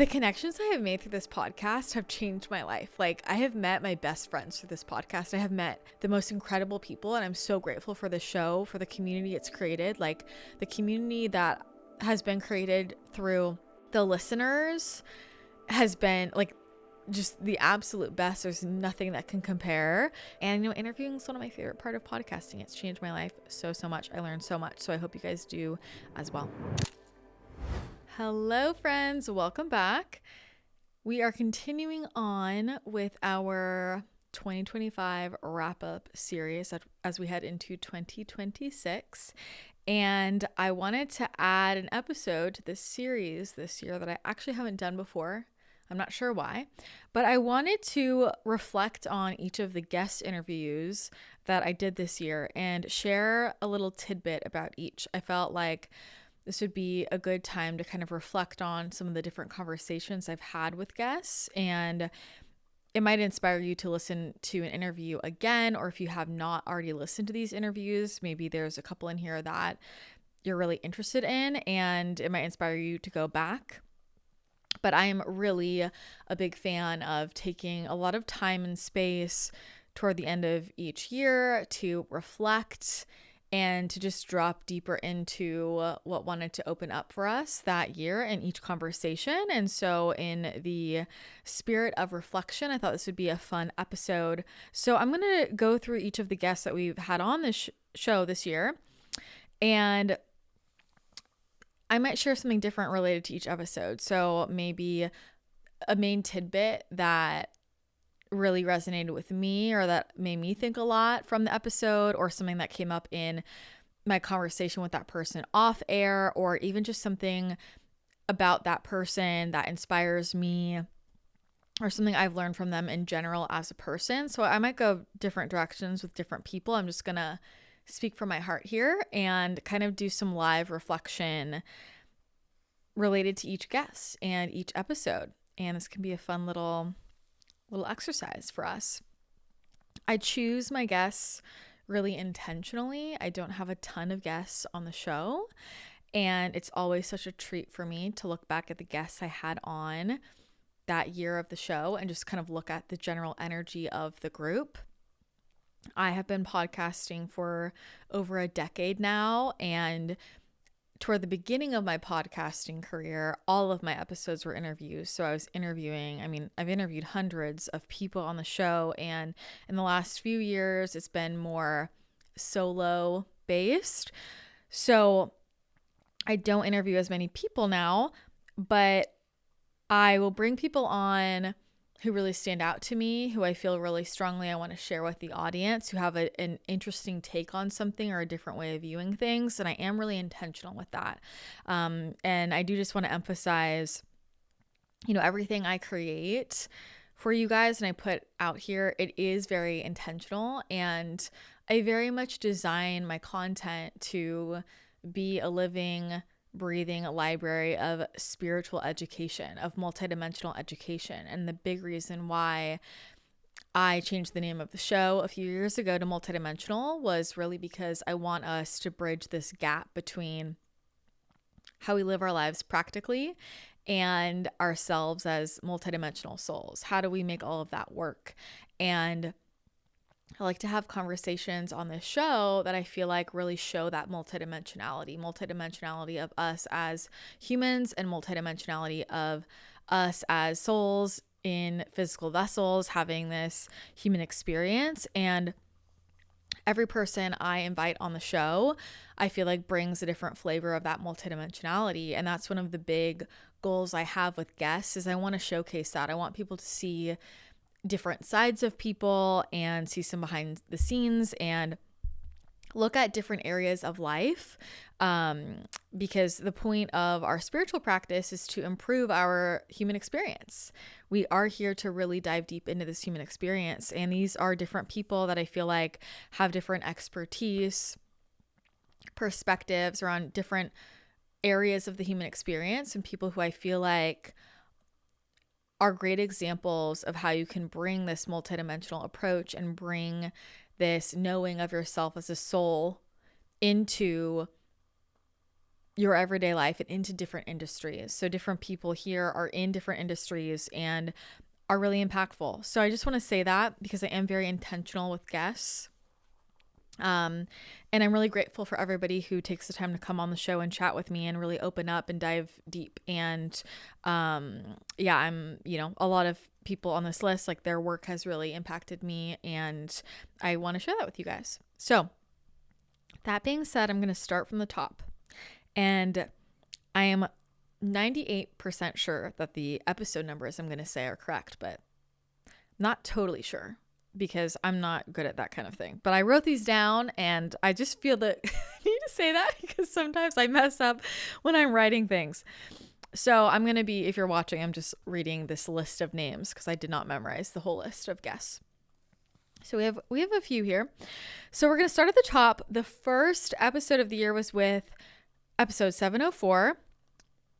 The connections I have made through this podcast have changed my life. Like, I have met my best friends through this podcast. I have met the most incredible people, and I'm so grateful for the show, for the community it's created. Like, the community that has been created through the listeners has been like just the absolute best. There's nothing that can compare. And interviewing is one of my favorite part of podcasting. It's changed my life so much. I learned so much. So I hope you guys do as well. Hello friends, welcome back. We are continuing on with our 2025 wrap-up series as we head into 2026. And I wanted to add an episode to this series this year that I actually haven't done before. I'm not sure why, but I wanted to reflect on each of the guest interviews that I did this year and share a little tidbit about each. I felt like this would be a good time to kind of reflect on some of the different conversations I've had with guests, and it might inspire you to listen to an interview again, or if you have not already listened to these interviews, maybe there's a couple in here that you're really interested in and it might inspire you to go back. But I am really a big fan of taking a lot of time and space toward the end of each year to reflect and to just drop deeper into what wanted to open up for us that year in each conversation. And so in the spirit of reflection, I thought this would be a fun episode. So I'm going to go through each of the guests that we've had on this show this year, and I might share something different related to each episode. So maybe a main tidbit that really resonated with me or that made me think a lot from the episode, or something that came up in my conversation with that person off air, or even just something about that person that inspires me, or something I've learned from them in general as a person. So I might go different directions with different people. I'm just gonna speak from my heart here and kind of do some live reflection related to each guest and each episode. And this can be a fun little exercise for us. I choose my guests really intentionally. I don't have a ton of guests on the show, and it's always such a treat for me to look back at the guests I had on that year of the show and just kind of look at the general energy of the group. I have been podcasting for over a decade now, and toward the beginning of my podcasting career, all of my episodes were interviews. So I was I've interviewed hundreds of people on the show, and in the last few years, it's been more solo based. So I don't interview as many people now, but I will bring people on who really stand out to me, who I feel really strongly I want to share with the audience, who have an interesting take on something or a different way of viewing things. And I am really intentional with that. And I do just want to emphasize, everything I create for you guys and I put out here, it is very intentional. And I very much design my content to be a living, breathing library of spiritual education, of multidimensional education. And the big reason why I changed the name of the show a few years ago to Multidimensional was really because I want us to bridge this gap between how we live our lives practically and ourselves as multidimensional souls. How do we make all of that work? And I like to have conversations on this show that I feel like really show that multidimensionality of us as humans and multidimensionality of us as souls in physical vessels having this human experience. And every person I invite on the show, I feel like brings a different flavor of that multidimensionality. And that's one of the big goals I have with guests is I want to showcase that. I want people to see different sides of people and see some behind the scenes and look at different areas of life, because the point of our spiritual practice is to improve our human experience. We are here to really dive deep into this human experience, and these are different people that I feel like have different expertise, perspectives around different areas of the human experience, and people who I feel like are great examples of how you can bring this multidimensional approach and bring this knowing of yourself as a soul into your everyday life and into different industries. So different people here are in different industries and are really impactful. So I just want to say that because I am very intentional with guests. And I'm really grateful for everybody who takes the time to come on the show and chat with me and really open up and dive deep. And, yeah, I'm, a lot of people on this list, like their work has really impacted me and I want to share that with you guys. So that being said, I'm going to start from the top, and I am 98% sure that the episode numbers I'm going to say are correct, but not totally sure, because I'm not good at that kind of thing. But I wrote these down and I just feel that I need to say that because sometimes I mess up when I'm writing things. So I'm going to be, if you're watching, I'm just reading this list of names because I did not memorize the whole list of guests. So we have a few here. So we're going to start at the top. The first episode of the year was with episode 704,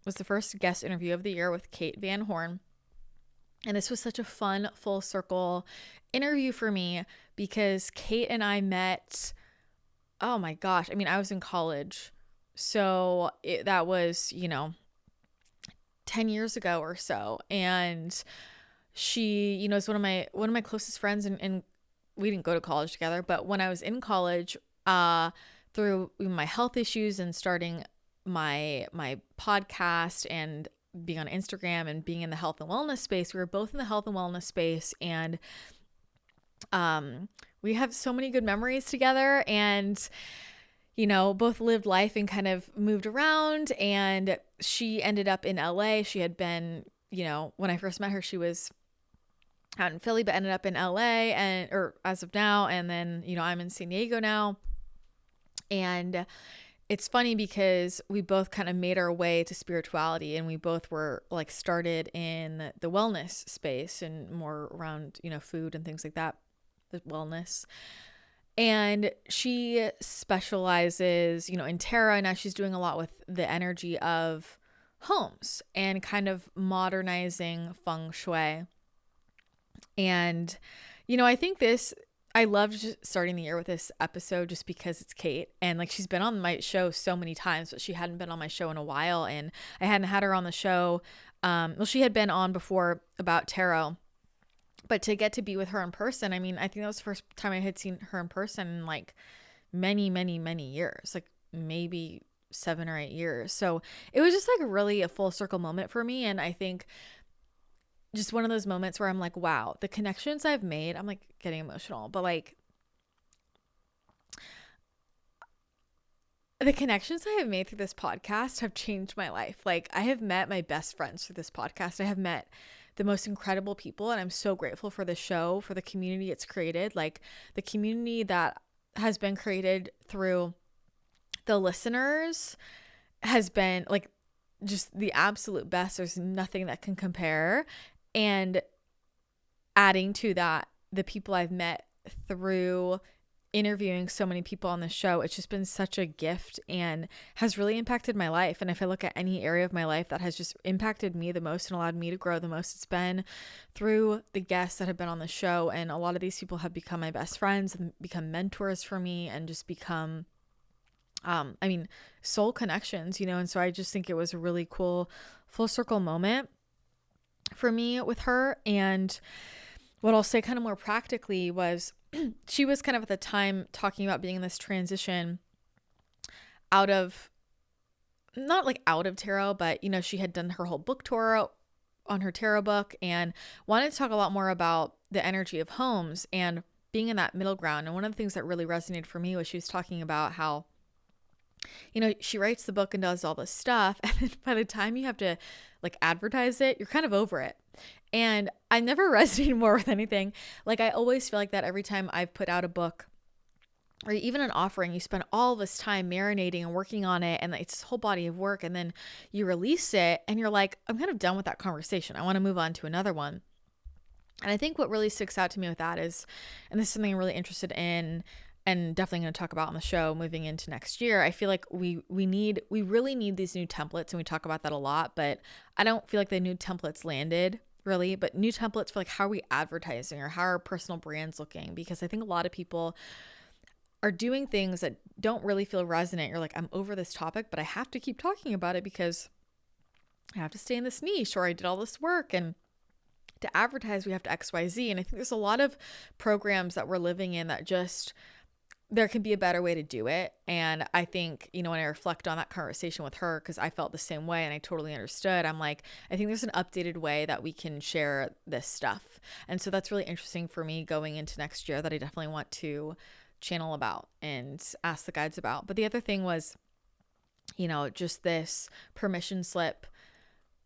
was the first guest interview of the year with Kate Van Horn. And this was such a fun full circle interview for me because Kate and I met, oh my gosh, I mean, I was in college. So that was, 10 years ago or so. And she, is one of my closest friends, and we didn't go to college together, but when I was in college, through my health issues and starting my podcast and being on Instagram and being in the health and wellness space, we were both in the health and wellness space, and we have so many good memories together, and both lived life and kind of moved around. And she ended up in LA. She had been, when I first met her, she was out in Philly, but ended up in LA or as of now. And then, I'm in San Diego now. And it's funny because we both kind of made our way to spirituality, and we both were like started in the wellness space and more around, food and things like that, the wellness. And she specializes, in tarot. Now she's doing a lot with the energy of homes and kind of modernizing feng shui. And, I think I loved starting the year with this episode just because it's Kate, and like she's been on my show so many times, but she hadn't been on my show in a while, and I hadn't had her on the show. Well, she had been on before about tarot, but to get to be with her in person, I mean, I think that was the first time I had seen her in person in like many, many, many years, like maybe 7 or 8 years. So it was just like really a full circle moment for me. And I think just one of those moments where I'm like, wow, the connections I've made, I'm like getting emotional, but like the connections I have made through this podcast have changed my life. Like I have met my best friends through this podcast. I have met the most incredible people, and I'm so grateful for the show, for the community it's created, like the community that has been created through the listeners has been like just the absolute best. There's nothing that can compare. And adding to that, the people I've met through interviewing so many people on the show, it's just been such a gift and has really impacted my life. And if I look at any area of my life that has just impacted me the most and allowed me to grow the most, it's been through the guests that have been on the show. And a lot of these people have become my best friends and become mentors for me and just become soul connections, and so I just think it was a really cool full circle moment for me with her. And what I'll say kind of more practically was she was kind of at the time talking about being in this transition not out of tarot, but she had done her whole book tour on her tarot book and wanted to talk a lot more about the energy of homes and being in that middle ground. And one of the things that really resonated for me was she was talking about how she writes the book and does all this stuff, and then by the time you have to like advertise it, you're kind of over it. And I never resonated more with anything. Like I always feel like that every time I've put out a book or even an offering, you spend all this time marinating and working on it, and it's this whole body of work, and then you release it and you're like, I'm kind of done with that conversation. I want to move on to another one. And I think what really sticks out to me with that is, and this is something I'm really interested in and definitely going to talk about on the show moving into next year, I feel like we really need these new templates, and we talk about that a lot, but I don't feel like the new templates landed really, but new templates for like how are we advertising or how are personal brands looking? Because I think a lot of people are doing things that don't really feel resonant. You're like, I'm over this topic, but I have to keep talking about it because I have to stay in this niche, or I did all this work, and to advertise we have to XYZ. And I think there's a lot of programs that we're living in that just, there can be a better way to do it. And I think, when I reflect on that conversation with her, because I felt the same way and I totally understood, I'm like, I think there's an updated way that we can share this stuff. And so that's really interesting for me going into next year, that I definitely want to channel about and ask the guides about. But the other thing was, just this permission slip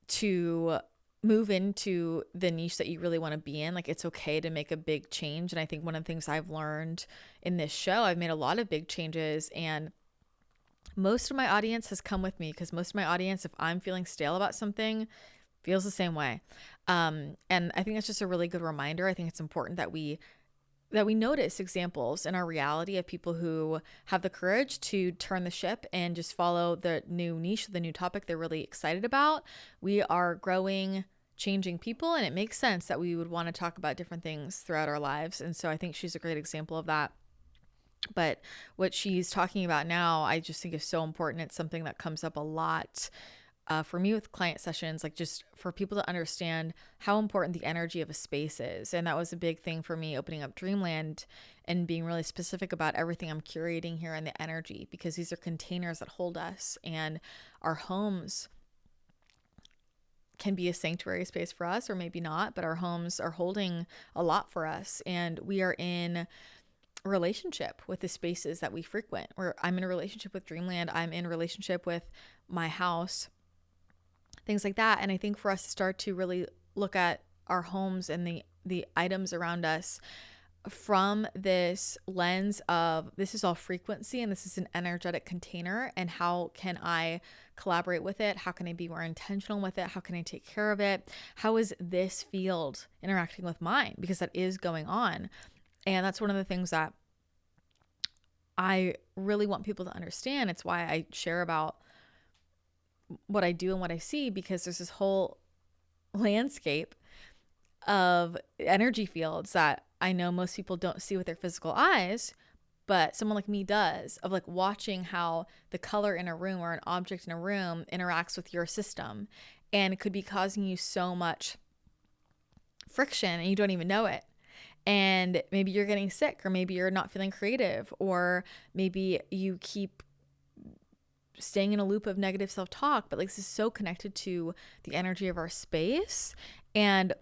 to move into the niche that you really want to be in. Like, it's okay to make a big change. And I think one of the things I've learned in this show, I've made a lot of big changes, and most of my audience has come with me, because most of my audience, if I'm feeling stale about something, feels the same way. And I think it's just a really good reminder. I think it's important that we notice examples in our reality of people who have the courage to turn the ship and just follow the new niche, the new topic they're really excited about. We are growing, changing people, and it makes sense that we would want to talk about different things throughout our lives. And so I think she's a great example of that. But what she's talking about now, I just think is so important. It's something that comes up a lot for me with client sessions, like just for people to understand how important the energy of a space is. And that was a big thing for me opening up Dreamland and being really specific about everything I'm curating here and the energy, because these are containers that hold us, and our homes can be a sanctuary space for us, or maybe not, but our homes are holding a lot for us. And we are in a relationship with the spaces that we frequent, or I'm in a relationship with Dreamland. I'm in a relationship with my house, things like that. And I think for us to start to really look at our homes and the items around us from this lens of, this is all frequency and this is an energetic container, and how can I collaborate with it? How can I be more intentional with it? How can I take care of it? How is this field interacting with mine? Because that is going on. And that's one of the things that I really want people to understand. It's why I share about what I do and what I see, because there's this whole landscape of energy fields that I know most people don't see with their physical eyes, but someone like me does, of like watching how the color in a room or an object in a room interacts with your system, and it could be causing you so much friction and you don't even know it. And maybe you're getting sick, or maybe you're not feeling creative, or maybe you keep staying in a loop of negative self-talk, but like this is so connected to the energy of our space. And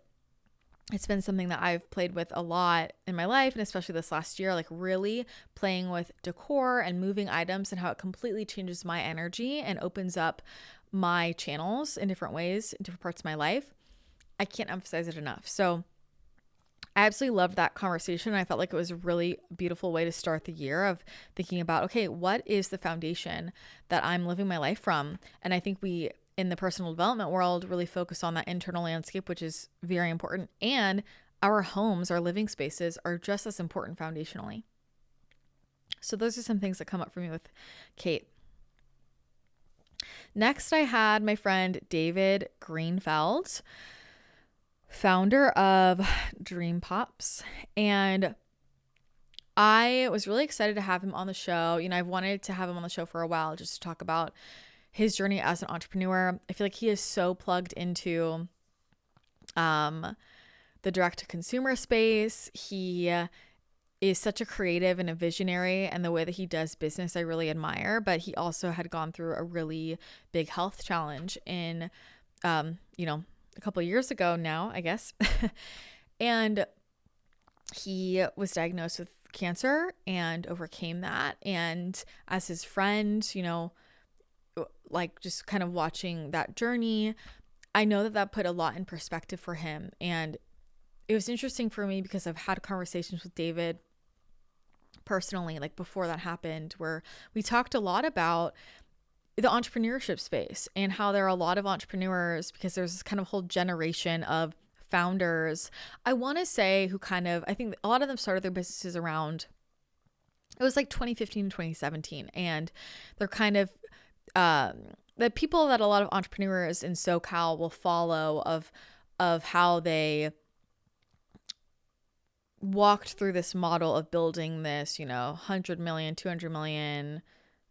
it's been something that I've played with a lot in my life, and especially this last year, like really playing with decor and moving items, and how it completely changes my energy and opens up my channels in different ways in different parts of my life. I can't emphasize it enough. So I absolutely loved that conversation. I felt like it was a really beautiful way to start the year, of thinking about, okay, what is the foundation that I'm living my life from? And I think we, in the personal development world, really focus on that internal landscape, which is very important. And our homes, our living spaces, are just as important foundationally. So those are some things that come up for me with Kate. Next, I had my friend David Greenfeld, founder of Dream Pops. And I was really excited to have him on the show. I've wanted to have him on the show for a while, just to talk about his journey as an entrepreneur. I feel like he is so plugged into the direct-to-consumer space. He is such a creative and a visionary, and the way that he does business I really admire. But he also had gone through a really big health challenge in, a couple of years ago now, I guess. And he was diagnosed with cancer and overcame that. And as his friend, like just kind of watching that journey, I know that put a lot in perspective for him. And it was interesting for me because I've had conversations with David personally, like before that happened, where we talked a lot about the entrepreneurship space and how there are a lot of entrepreneurs, because there's this kind of whole generation of founders, I want to say, who I think a lot of them started their businesses around, it was like 2015 to 2017. And they're kind of the people that a lot of entrepreneurs in SoCal will follow, of how they walked through this model of building this, $100 million, $200 million,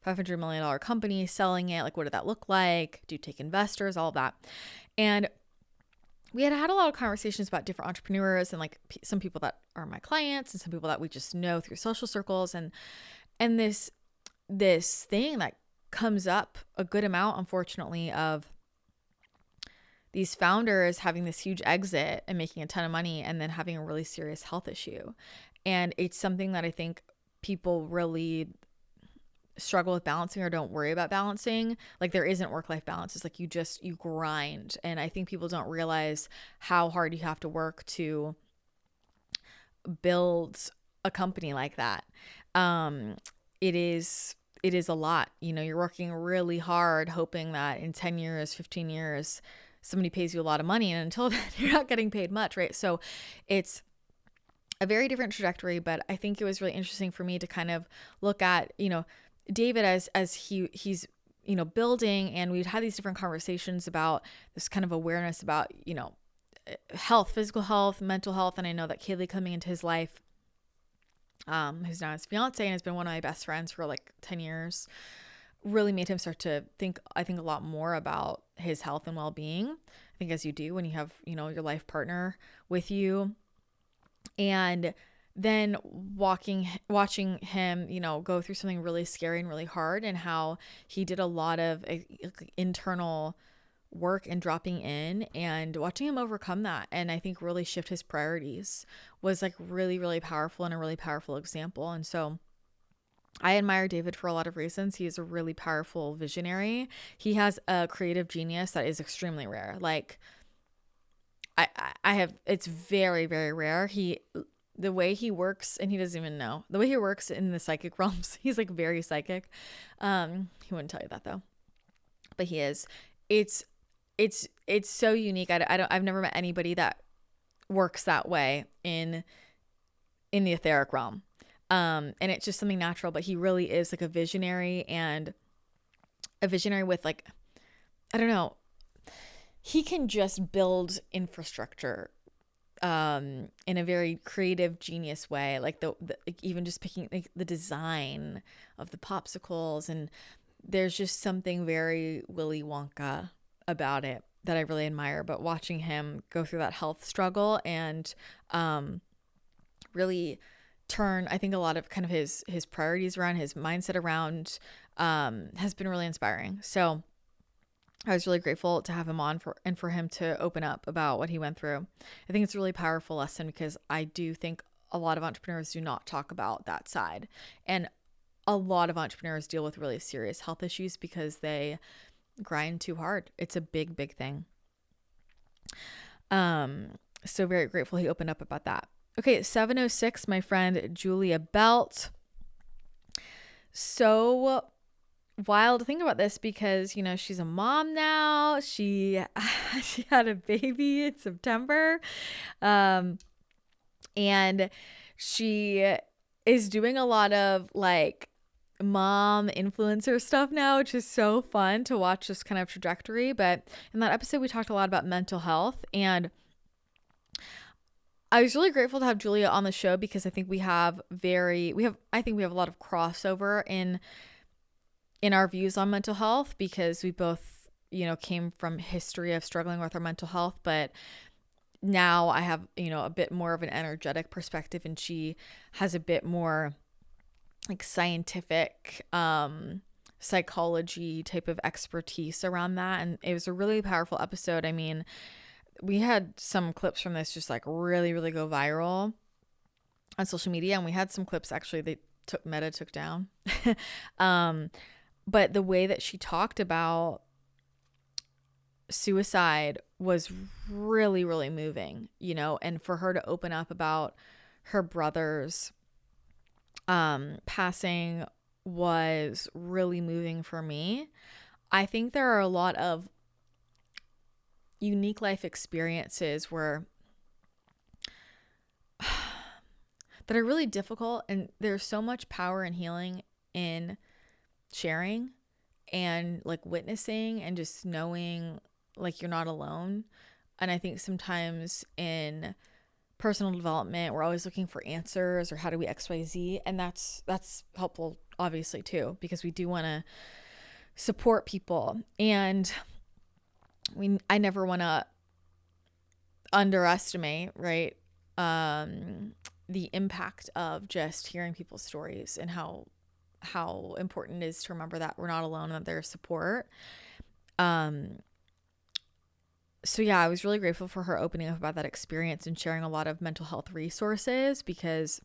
$500 million company, selling it. Like, what did that look like? Do you take investors? All of that. And we had a lot of conversations about different entrepreneurs and like some people that are my clients and some people that we just know through social circles. And this thing that comes up a good amount, unfortunately, of these founders having this huge exit and making a ton of money and then having a really serious health issue. And it's something that I think people really struggle with balancing or don't worry about balancing. Like, there isn't work-life balance. It's like you grind. And I think people don't realize how hard you have to work to build a company like that. It is a lot. You're working really hard hoping that in 10 years, 15 years, somebody pays you a lot of money, and until then you're not getting paid much, right? So it's a very different trajectory, but I think it was really interesting for me to kind of look at, David as he's building, and we'd had these different conversations about this kind of awareness about, health, physical health, mental health. And I know that Kayleigh coming into his life, who's now his fiance and has been one of my best friends for like 10 years, really made him start to think, I think, a lot more about his health and well-being. I think as you do when you have, your life partner with you. And then watching him, go through something really scary and really hard, and how he did a lot of internal work and dropping in, and watching him overcome that. And I think really shift his priorities was like really, really powerful and a really powerful example. And so I admire David for a lot of reasons. He is a really powerful visionary. He has a creative genius that is extremely rare. Like it's very, very rare. The way he works, and he doesn't even know the way he works in the psychic realms. He's like very psychic. He wouldn't tell you that though, but he is. It's so unique. I've never met anybody that works that way in the etheric realm. And it's just something natural, but he really is like a visionary, and a visionary with like, I don't know, he can just build infrastructure, in a very creative, genius way. Like like even just picking like the design of the popsicles, and there's just something very Willy Wonka about it that I really admire. But watching him go through that health struggle and, really turn, I think, a lot of kind of his priorities around, his mindset around, has been really inspiring. So I was really grateful to have him on for him to open up about what he went through. I think it's a really powerful lesson, because I do think a lot of entrepreneurs do not talk about that side. And a lot of entrepreneurs deal with really serious health issues because they grind too hard. It's a big, big thing. So very grateful he opened up about that. Okay, 706, my friend Julia Belt. So wild to think about this, because she's a mom now. She had a baby in September, and she is doing a lot of like mom influencer stuff now, which is so fun to watch this kind of trajectory. But in that episode, we talked a lot about mental health, and I was really grateful to have Julia on the show, because I think we have a lot of crossover in our views on mental health, because we both, came from history of struggling with our mental health. But now I have, a bit more of an energetic perspective, and she has a bit more like scientific, psychology type of expertise around that. And it was a really powerful episode. I mean, we had some clips from this just like really, really go viral on social media. And we had some clips actually Meta took down. But the way that she talked about suicide was really, really moving, and for her to open up about her brother's passing was really moving for me. I think there are a lot of unique life experiences that are really difficult, and there's so much power and healing in sharing and like witnessing and just knowing like you're not alone. And I think sometimes in personal development. We're always looking for answers or how do we XYZ. And that's helpful, obviously, too, because we do want to support people. And I never want to underestimate, right, the impact of just hearing people's stories and how important it is to remember that we're not alone and that there's support. So yeah, I was really grateful for her opening up about that experience and sharing a lot of mental health resources, because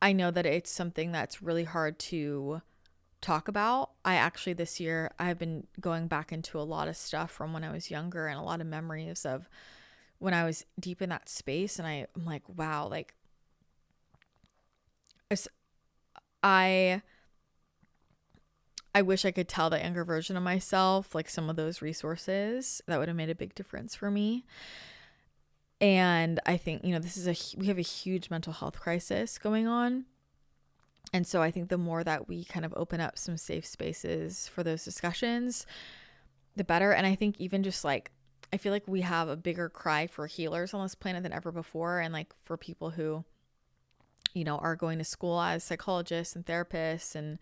I know that it's something that's really hard to talk about. I actually this year I've been going back into a lot of stuff from when I was younger and a lot of memories of when I was deep in that space, and I'm like, wow, like I wish I could tell the younger version of myself like some of those resources. That would have made a big difference for me. And I think, you know, we have a huge mental health crisis going on. And so I think the more that we kind of open up some safe spaces for those discussions, the better. And I think even just like, I feel like we have a bigger cry for healers on this planet than ever before. And like for people who, you know, are going to school as psychologists and therapists and,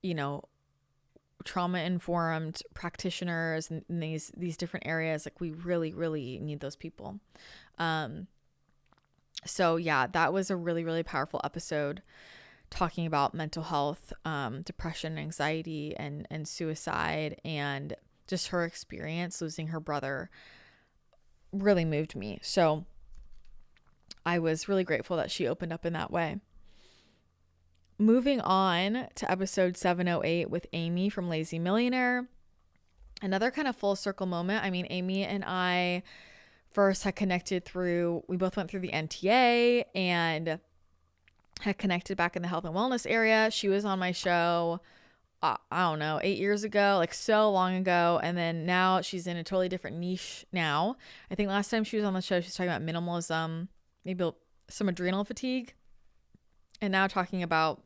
you know, trauma-informed practitioners in these different areas. Like we really, really need those people. So yeah, that was a really, really powerful episode talking about mental health, depression, anxiety, and suicide, and just her experience losing her brother really moved me. So I was really grateful that she opened up in that way. Moving on to episode 708 with Amie from Lazy Millionaire. Another kind of full circle moment. I mean, Amie and I first had connected we both went through the NTA and had connected back in the health and wellness area. She was on my show, I don't know, 8 years ago, like so long ago. And then now she's in a totally different niche now. I think last time she was on the show, she was talking about minimalism, maybe some adrenal fatigue, and now talking about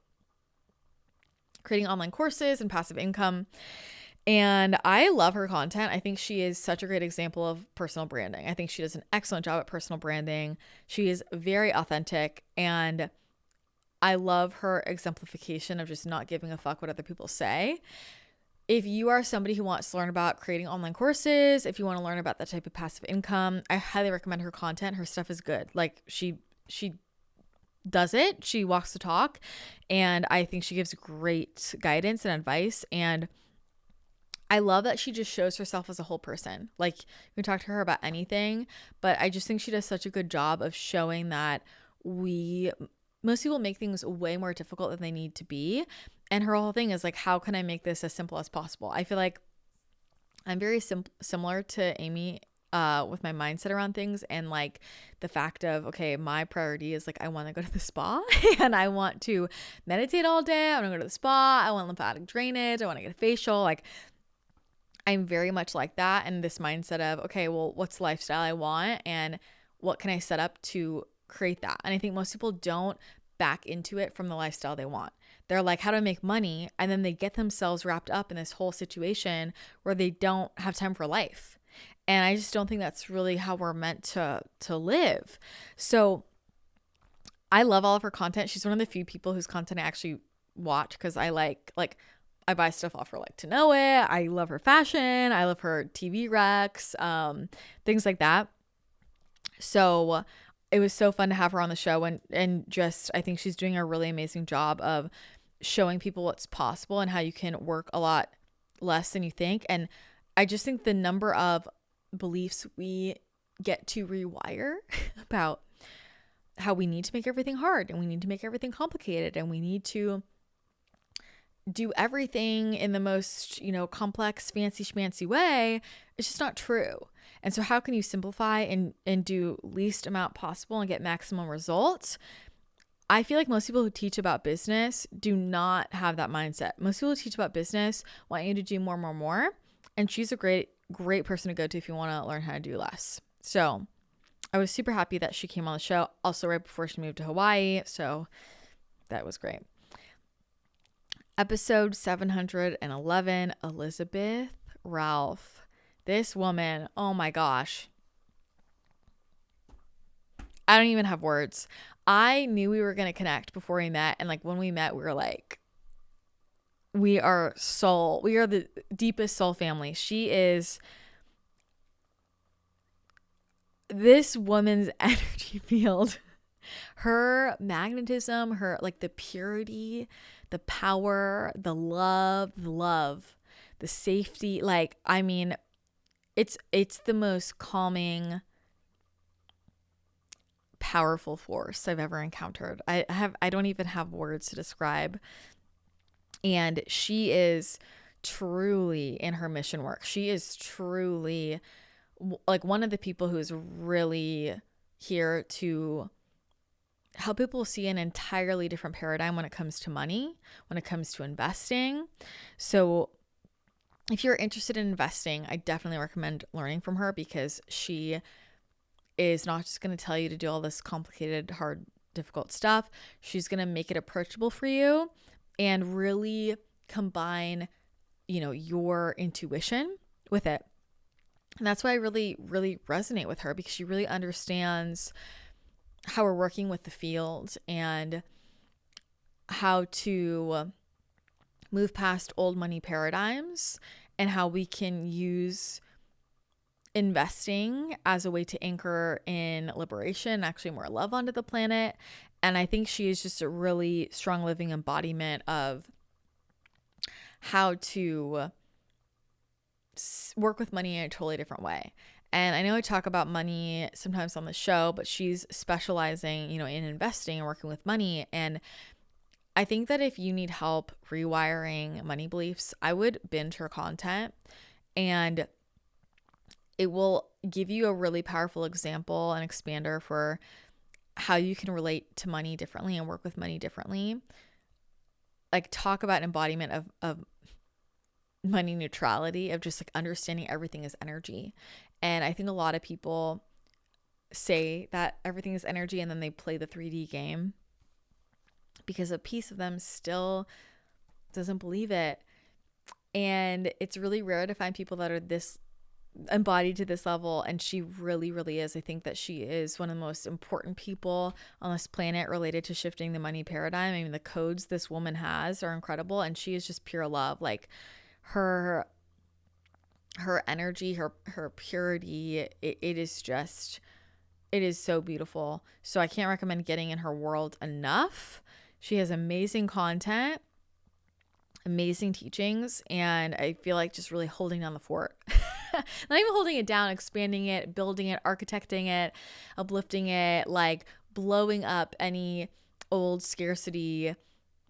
creating online courses and passive income. And I love her content. I think she is such a great example of personal branding. I think she does an excellent job at personal branding. She is very authentic, and I love her exemplification of just not giving a fuck what other people say. If you are somebody who wants to learn about creating online courses, if you want to learn about that type of passive income, I highly recommend her content. Her stuff is good. Like she does it. She walks the talk, and I think she gives great guidance and advice. And I love that she just shows herself as a whole person. Like you can talk to her about anything, but I just think she does such a good job of showing that most people make things way more difficult than they need to be. And her whole thing is like, how can I make this as simple as possible? I feel like I'm very similar to Amie with my mindset around things, and like the fact of, okay, my priority is like, I want to go to the spa and I want to meditate all day. I want to go to the spa. I want lymphatic drainage. I want to get a facial. Like I'm very much like that. And this mindset of, okay, well, what's the lifestyle I want and what can I set up to create that? And I think most people don't back into it from the lifestyle they want. They're like, how do I make money? And then they get themselves wrapped up in this whole situation where they don't have time for life. And I just don't think that's really how we're meant to live. So I love all of her content. She's one of the few people whose content I actually watch because I like I buy stuff off her like to know it. I love her fashion. I love her TV recs, things like that. So it was so fun to have her on the show, and just I think she's doing a really amazing job of showing people what's possible and how you can work a lot less than you think. And I just think the number of beliefs we get to rewire about how we need to make everything hard and we need to make everything complicated and we need to do everything in the most, complex, fancy schmancy way, it's just not true. And so how can you simplify and do least amount possible and get maximum results? I feel like most people who teach about business do not have that mindset. Most people who teach about business want you to do more. And she's a great person to go to if you want to learn how to do less. So I was super happy that she came on the show also right before she moved to Hawaii. So that was great. Episode 711, Elizabeth Ralph. This woman, oh my gosh. I don't even have words. I knew we were going to connect before we met. And like when we met, we were like, we are the deepest soul family. She is this woman's energy field. Her magnetism, her like the purity, the power, the love, the safety. Like, I mean, it's the most calming, powerful force I've ever encountered. I don't even have words to describe. And she is truly in her mission work. She is truly like one of the people who is really here to help people see an entirely different paradigm when it comes to money, when it comes to investing. So if you're interested in investing, I definitely recommend learning from her, because she is not just going to tell you to do all this complicated, hard, difficult stuff. She's going to make it approachable for you and really combine, your intuition with it. And that's why I really, really resonate with her, because she really understands how we're working with the field and how to move past old money paradigms and how we can use investing as a way to anchor in liberation, actually more love onto the planet. And I think she is just a really strong living embodiment of how to work with money in a totally different way. And I know I talk about money sometimes on the show, but she's specializing, in investing and working with money. And I think that if you need help rewiring money beliefs, I would binge her content, and it will give you a really powerful example and expander for how you can relate to money differently and work with money differently. Like, talk about embodiment of money neutrality, of just like understanding everything is energy. And I think a lot of people say that everything is energy and then they play the 3D game because a piece of them still doesn't believe it. And it's really rare to find people that are this embodied to this level, and she really, really is. I think that she is one of the most important people on this planet related to shifting the money paradigm. I mean, the codes this woman has are incredible, and she is just pure love. Like, her energy, her purity, it is so beautiful. So I can't recommend getting in her world enough. She has amazing content, amazing teachings, and I feel like just really holding down the fort. Not even holding it down, expanding it, building it, architecting it, uplifting it, like blowing up any old scarcity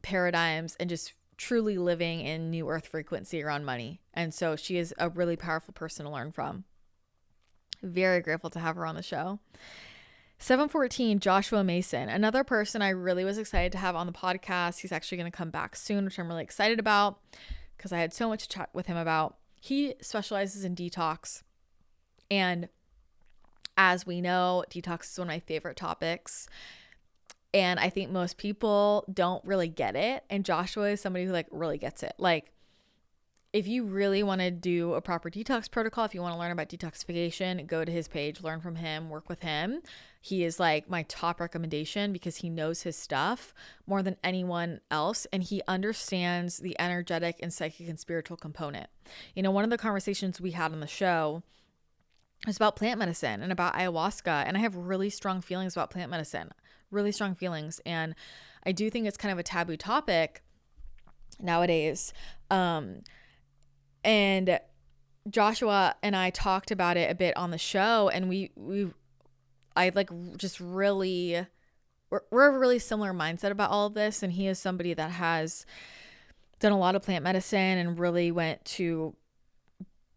paradigms and just truly living in new earth frequency around money. And so she is a really powerful person to learn from. Very grateful to have her on the show. 714, Joshua Macin, another person I really was excited to have on the podcast. He's actually going to come back soon, which I'm really excited about because I had so much to chat with him about. He specializes in detox. And as we know, detox is one of my favorite topics. And I think most people don't really get it. And Joshua is somebody who like really gets it. Like, if you really want to do a proper detox protocol, if you want to learn about detoxification, go to his page, learn from him, work with him. He is like my top recommendation because he knows his stuff more than anyone else. And he understands the energetic and psychic and spiritual component. One of the conversations we had on the show was about plant medicine and about ayahuasca. And I have really strong feelings about plant medicine, really strong feelings. And I do think it's kind of a taboo topic nowadays. And Joshua and I talked about it a bit on the show, and I like just really, we're a really similar mindset about all of this. And he is somebody that has done a lot of plant medicine and really went to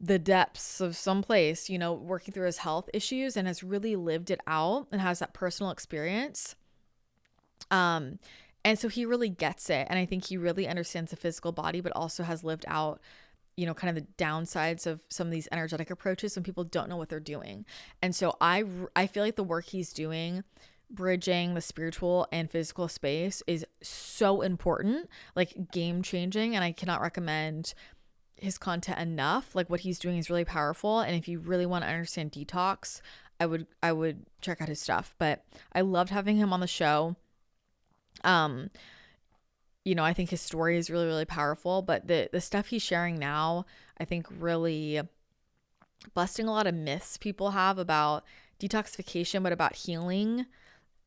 the depths of some place, working through his health issues, and has really lived it out and has that personal experience. And so he really gets it. And I think he really understands the physical body, but also has lived out kind of the downsides of some of these energetic approaches when people don't know what they're doing. And so I feel like the work he's doing, bridging the spiritual and physical space, is so important, like game changing. And I cannot recommend his content enough. Like what he's doing is really powerful. And if you really want to understand detox, I would check out his stuff. But I loved having him on the show. I think his story is really, really powerful, but the stuff he's sharing now, I think really busting a lot of myths people have about detoxification, but about healing,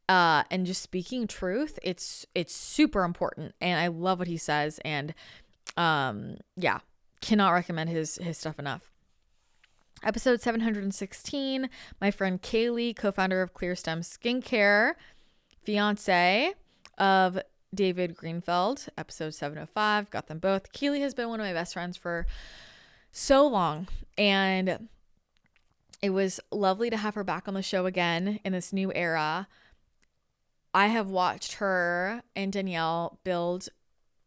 and just speaking truth. It's super important. And I love what he says. And, cannot recommend his stuff enough. Episode 716, my friend Kayleigh, co-founder of Clear Stem Skincare, fiance of David Greenfeld. Episode 705, got them both. Kayleigh has been one of my best friends for so long, and it was lovely to have her back on the show again in this new era. I have watched her and Danielle build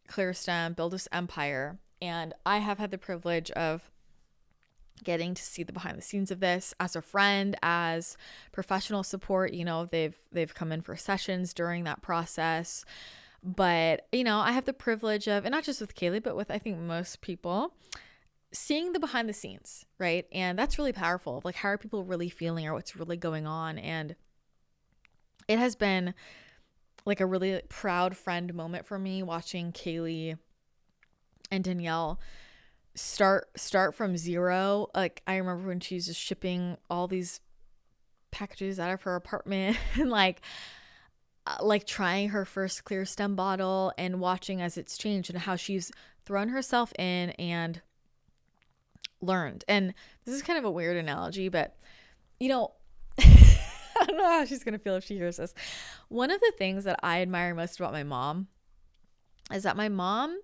Clear Stem, build this empire, and I have had the privilege of getting to see the behind the scenes of this as a friend, as professional support. They've come in for sessions during that process. But, I have the privilege of, and not just with Kayleigh, but with, I think, most people, seeing the behind the scenes, right? And that's really powerful. Like, how are people really feeling, or what's really going on? And it has been like a really proud friend moment for me watching Kayleigh and Danielle start from zero. Like, I remember when she was just shipping all these packages out of her apartment and like trying her first Clear Stem bottle and watching as it's changed and how she's thrown herself in and learned. And this is kind of a weird analogy, but I don't know how she's gonna feel if she hears this. One of the things that I admire most about my mom is that my mom,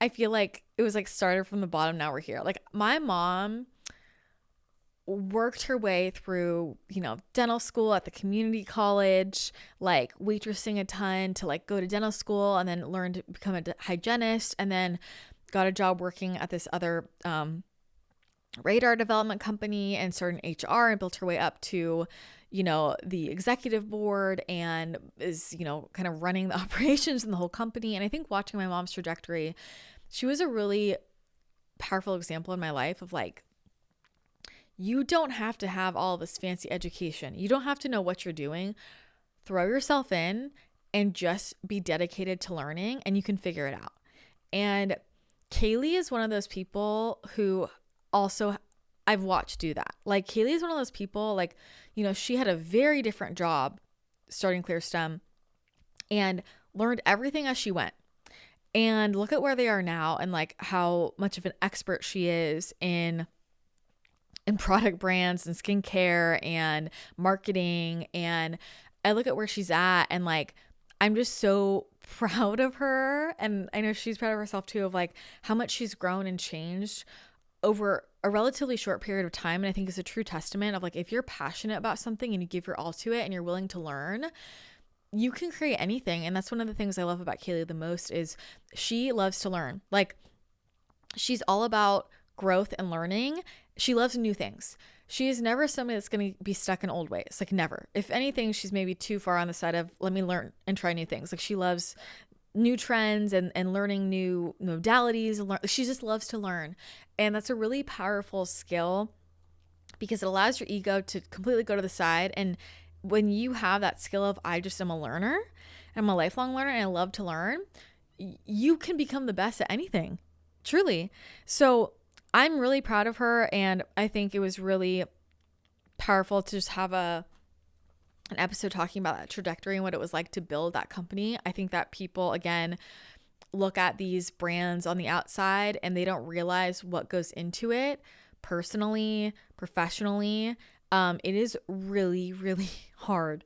I feel like it was like started from the bottom. Now we're here. Like, my mom worked her way through, dental school at the community college, like waitressing a ton to like go to dental school, and then learned to become a hygienist, and then got a job working at this other radar development company and started in HR, and built her way up to, the executive board, and is, kind of running the operations in the whole company. And I think watching my mom's trajectory, she was a really powerful example in my life of like, you don't have to have all this fancy education. You don't have to know what you're doing. Throw yourself in and just be dedicated to learning, and you can figure it out. And Kayleigh is one of those people who also I've watched do that. Like, Kayleigh is one of those people, like, she had a very different job starting Clear Stem and learned everything as she went. And look at where they are now, and like how much of an expert she is in product brands and skincare and marketing. And I look at where she's at, and like, I'm just so proud of her. And I know she's proud of herself too, of like how much she's grown and changed over a relatively short period of time. And I think it's a true testament of like, if you're passionate about something and you give your all to it and you're willing to learn, you can create anything. And that's one of the things I love about Kayleigh the most, is she loves to learn. Like, she's all about growth and learning. She loves new things. She is never somebody that's going to be stuck in old ways. Like, never. If anything, she's maybe too far on the side of let me learn and try new things. Like, she loves new trends and learning new modalities. She just loves to learn. And that's a really powerful skill, because it allows your ego to completely go to the side. And when you have that skill of, I just am a learner, I'm a lifelong learner, and I love to learn, you can become the best at anything, truly. So I'm really proud of her. And I think it was really powerful to just have an episode talking about that trajectory and what it was like to build that company. I think that people, again, look at these brands on the outside and they don't realize what goes into it personally, professionally. It is really, really hard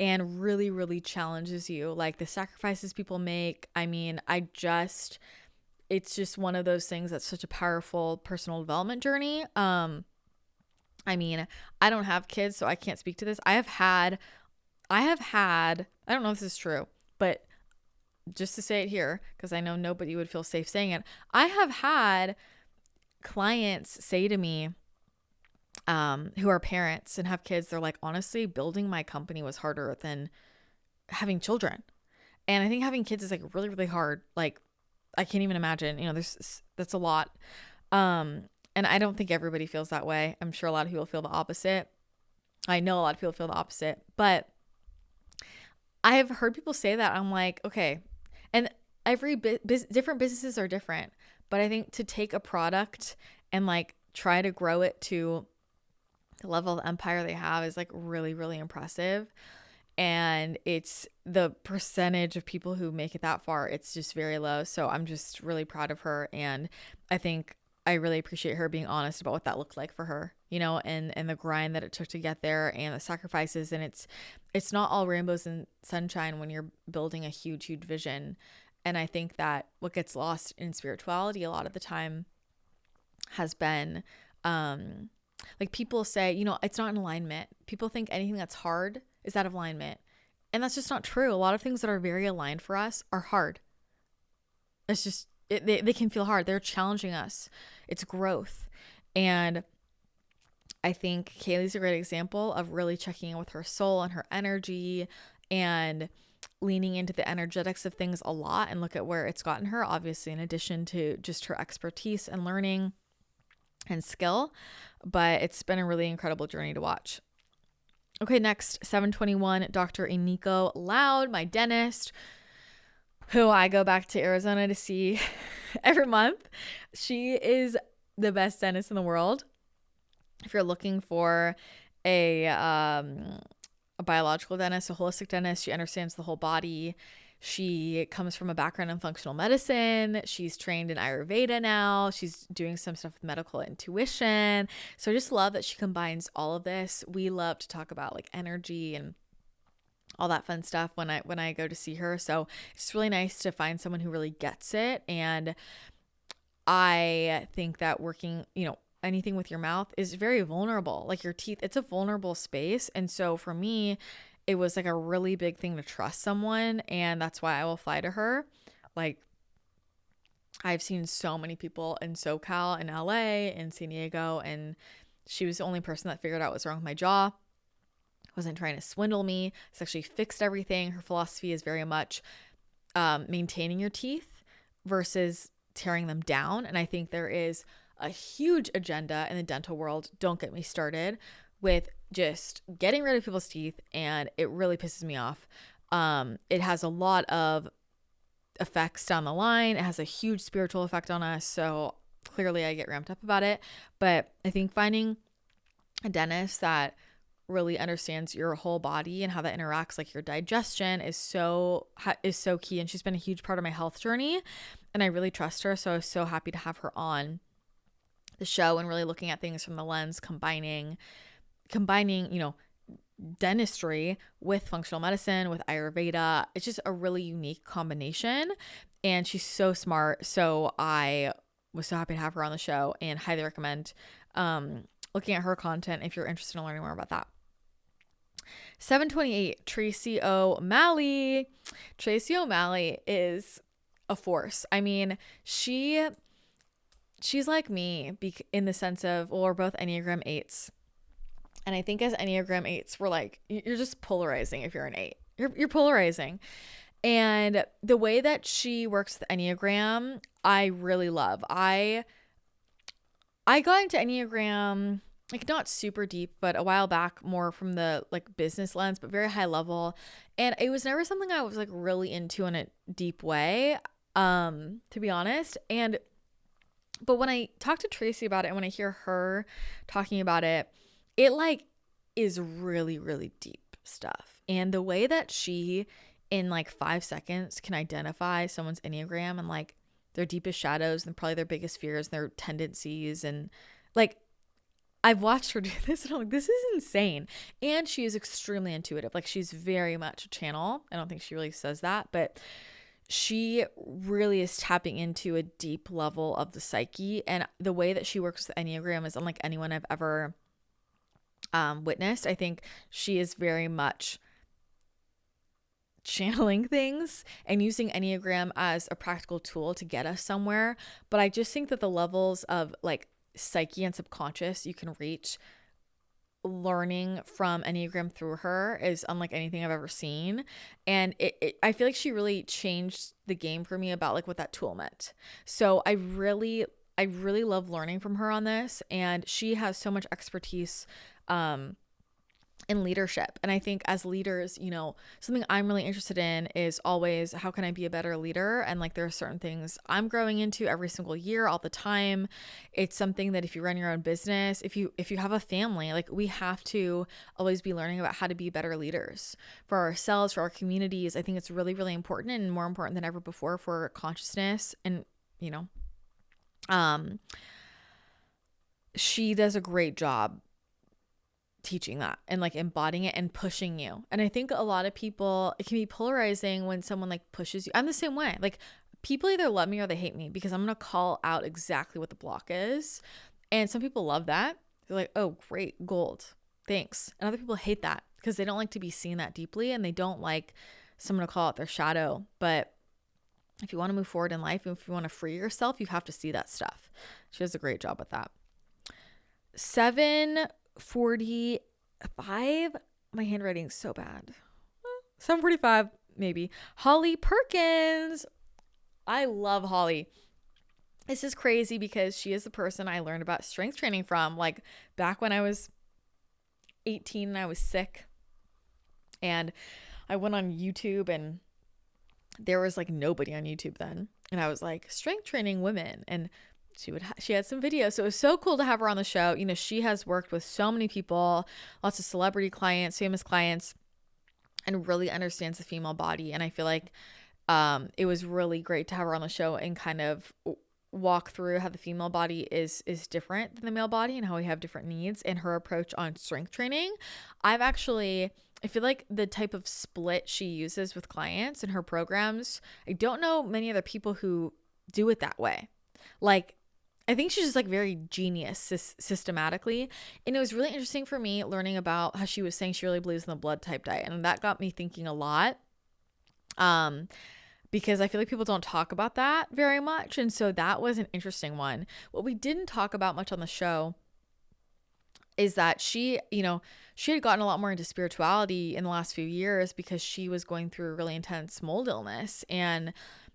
and really, really challenges you. Like, the sacrifices people make. I mean, it's just one of those things that's such a powerful personal development journey. I mean, I don't have kids, so I can't speak to this. I have had, I don't know if this is true, but just to say it here, because I know nobody would feel safe saying it, I have had clients say to me, who are parents and have kids, they're like, honestly, building my company was harder than having children. And I think having kids is like really, really hard. Like, I can't even imagine, that's a lot. And I don't think everybody feels that way. I'm sure a lot of people feel the opposite. I know a lot of people feel the opposite, but I have heard people say that. I'm like, okay. And every different businesses are different, but I think to take a product and like try to grow it to the level of empire they have is like really, really impressive. And it's the percentage of people who make it that far, it's just very low. So I'm just really proud of her. And I think I really appreciate her being honest about what that looked like for her, and the grind that it took to get there and the sacrifices. And it's not all rainbows and sunshine when you're building a huge, huge vision. And I think that what gets lost in spirituality a lot of the time has been, like people say, it's not in alignment. People think anything that's hard is out of alignment. And that's just not true. A lot of things that are very aligned for us are hard. It's just, they can feel hard. They're challenging us. It's growth. And I think Kayleigh's a great example of really checking in with her soul and her energy and leaning into the energetics of things a lot, and look at where it's gotten her, obviously, in addition to just her expertise and learning and skill. But it's been a really incredible journey to watch. Okay, next, 721, Dr. Eniko Loud, my dentist, who I go back to Arizona to see every month. She is the best dentist in the world. If you're looking for a biological dentist, a holistic dentist, she understands the whole body. She comes from a background in functional medicine. She's trained in Ayurveda now. She's doing some stuff with medical intuition. So I just love that she combines all of this. We love to talk about like energy and all that fun stuff when I go to see her. So it's really nice to find someone who really gets it. And I think that working, anything with your mouth is very vulnerable. Like your teeth, it's a vulnerable space. And so for me, it was like a really big thing to trust someone. And that's why I will fly to her. Like I've seen so many people in SoCal, in LA, in San Diego, and she was the only person that figured out what was wrong with my jaw. Wasn't trying to swindle me. It's actually fixed everything. Her philosophy is very much maintaining your teeth versus tearing them down. And I think there is a huge agenda in the dental world, don't get me started, with just getting rid of people's teeth, and it really pisses me off. It has a lot of effects down the line. It has a huge spiritual effect on us, so clearly I get ramped up about it. But I think finding a dentist that really understands your whole body and how that interacts, like your digestion, is so key. And she's been a huge part of my health journey, and I really trust her. So I was so happy to have her on the show and really looking at things from the lens, combining, dentistry with functional medicine, with Ayurveda. It's just a really unique combination, and she's so smart. So I was so happy to have her on the show, and highly recommend looking at her content if you're interested in learning more about that. 728, Tracy O'Malley. Tracy O'Malley is a force. I mean, she's like me in the sense of, well, we're both Enneagram 8s. And I think as Enneagram 8s, we're like, you're just polarizing if you're an 8. You're polarizing. And the way that she works with Enneagram, I really love. I got into Enneagram, like not super deep, but a while back, more from the like business lens, but very high level. And it was never something I was like really into in a deep way, to be honest. But when I talk to Tracy about it, and when I hear her talking about it, it like is really, really deep stuff. And the way that she in like 5 seconds can identify someone's Enneagram and like their deepest shadows and probably their biggest fears and their tendencies, and like I've watched her do this and I'm like, this is insane. And she is extremely intuitive. Like she's very much a channel. I don't think she really says that, but she really is tapping into a deep level of the psyche. And the way that she works with Enneagram is unlike anyone I've ever witnessed. I think she is very much channeling things and using Enneagram as a practical tool to get us somewhere. But I just think that the levels of like psyche and subconscious you can reach learning from Enneagram through her is unlike anything I've ever seen. And I feel like she really changed the game for me about like what that tool meant. So I really love learning from her on this. And she has so much expertise in leadership. And I think as leaders, you know, something I'm really interested in is always how can I be a better leader? And like there are certain things I'm growing into every single year, all the time. It's something that if you run your own business, if you have a family, like we have to always be learning about how to be better leaders for ourselves, for our communities. I think it's really, really important and more important than ever before for consciousness. And, you know, she does a great job teaching that and like embodying it and pushing you. And I think a lot of people, it can be polarizing when someone like pushes you. I'm the same way. Like people either love me or they hate me because I'm going to call out exactly what the block is. And some people love that. They're like, oh, great, gold. Thanks. And other people hate that because they don't like to be seen that deeply and they don't like someone to call out their shadow. But if you want to move forward in life and if you want to free yourself, you have to see that stuff. She does a great job with that. 7:45. My handwriting's so bad. 7:45 maybe. Holly Perkins. I love Holly. This is crazy because she is the person I learned about strength training from, like back when I was 18 and I was sick. And I went on YouTube and there was like nobody on YouTube then. And I was like, strength training women. And she had some videos. So it was so cool to have her on the show. You know, she has worked with so many people, lots of celebrity clients, famous clients, and really understands the female body. And I feel like it was really great to have her on the show and kind of walk through how the female body is different than the male body and how we have different needs and her approach on strength training. I feel like the type of split she uses with clients in her programs, I don't know many other people who do it that way. Like, I think she's just like very genius systematically. And it was really interesting for me learning about how she was saying she really believes in the blood type diet. And that got me thinking a lot. Because I feel like people don't talk about that very much. And so that was an interesting one. What we didn't talk about much on the show is that she had gotten a lot more into spirituality in the last few years because she was going through a really intense mold illness. And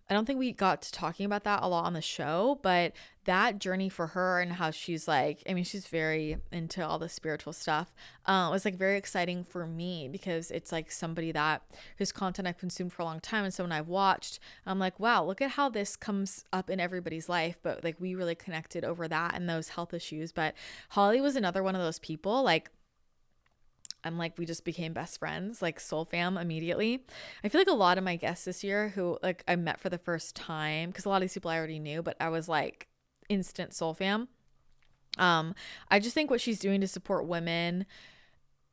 I don't think we got to talking about that a lot on the show, but that journey for her and how she's like, I mean, she's very into all the spiritual stuff, was like very exciting for me because it's like somebody that whose content I've consumed for a long time and someone I've watched. I'm like, wow, look at how this comes up in everybody's life. But like we really connected over that and those health issues. But Holly was another one of those people, like, I'm like, we just became best friends, like soul fam immediately. I feel like a lot of my guests this year who like I met for the first time, because a lot of these people I already knew, but I was like instant soul fam. I just think what she's doing to support women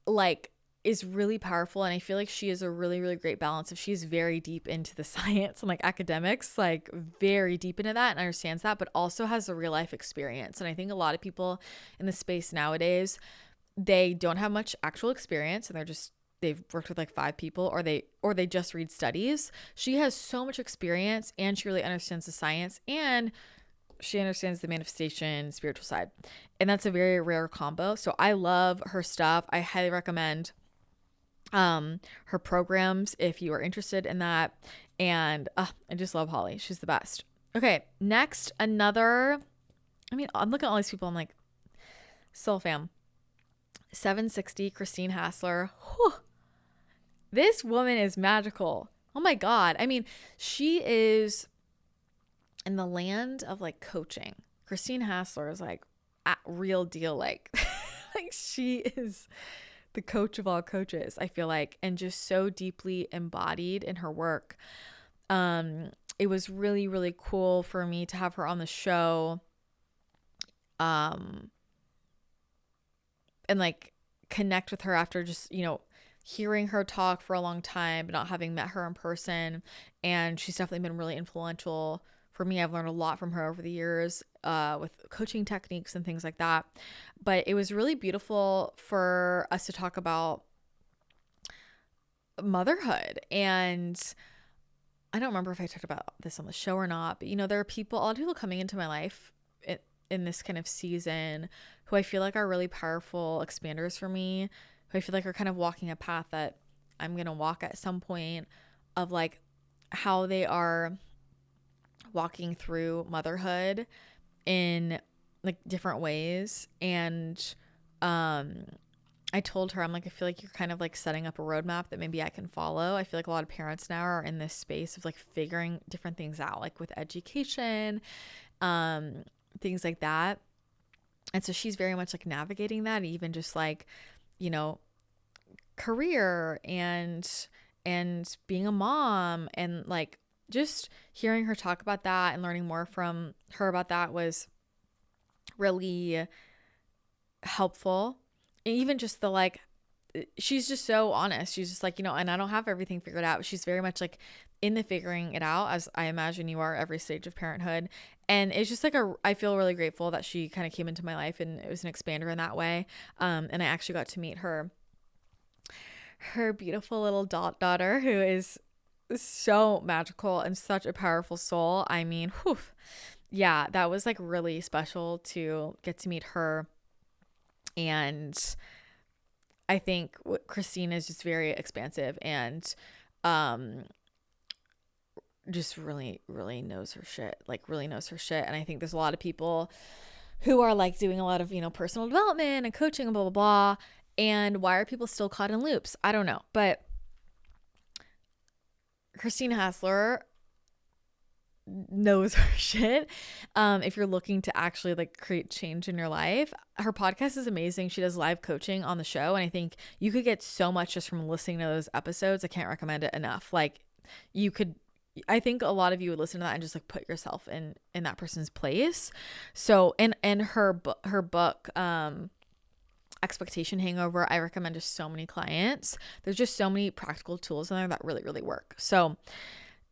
like is really powerful. And I feel like she is a really, really great balance. If she's very deep into the science and like academics, like very deep into that and understands that, but also has a real life experience. And I think a lot of people in the space nowadays, they don't have much actual experience and they've worked with like 5 people or they just read studies. She has so much experience and she really understands the science and she understands the manifestation spiritual side. And that's a very rare combo. So I love her stuff. I highly recommend her programs if you are interested in that. And I just love Holly. She's the best. Okay, next, I'm looking at all these people. I'm like, soul fam. 760, Christine Hassler. Whew. This woman is magical. Oh my God. I mean, she is in the land of like coaching. Christine Hassler is like real deal. Like, like she is the coach of all coaches, I feel like, and just so deeply embodied in her work. It was really, really cool for me to have her on the show. And like connect with her after just, hearing her talk for a long time, but not having met her in person. And she's definitely been really influential for me. I've learned a lot from her over the years with coaching techniques and things like that. But it was really beautiful for us to talk about motherhood. And I don't remember if I talked about this on the show or not, but there are a lot of people coming into my life in this kind of season who I feel like are really powerful expanders for me, who I feel like are kind of walking a path that I'm going to walk at some point, of like how they are walking through motherhood in like different ways. And I told her, I'm like, I feel like you're kind of like setting up a roadmap that maybe I can follow. I feel like a lot of parents now are in this space of like figuring different things out, like with education, things like that. And so she's very much like navigating that, even just like, you know, career and being a mom, and like just hearing her talk about that and learning more from her about that was really helpful. And even just the like, she's just so honest. She's just like, you know, and I don't have everything figured out. She's very much like in the figuring it out, as I imagine you are every stage of parenthood. And it's just like I feel really grateful that she kind of came into my life and it was an expander in that way. And I actually got to meet her beautiful little daughter, who is so magical and such a powerful soul. I mean, whew, yeah, that was like really special to get to meet her. And I think Christina is just very expansive and just really, really knows her shit, like really knows her shit. And I think there's a lot of people who are like doing a lot of, you know, personal development and coaching and blah, blah, blah. And why are people still caught in loops? I don't know. But Christina Hassler knows her shit. If you're looking to actually like create change in your life, her podcast is amazing. She does live coaching on the show, and I think you could get so much just from listening to those episodes. I can't recommend it enough. Like I think a lot of you would listen to that and just like put yourself in that person's place. So and her book Expectation Hangover, I recommend to so many clients. There's just so many practical tools in there that really, really work. So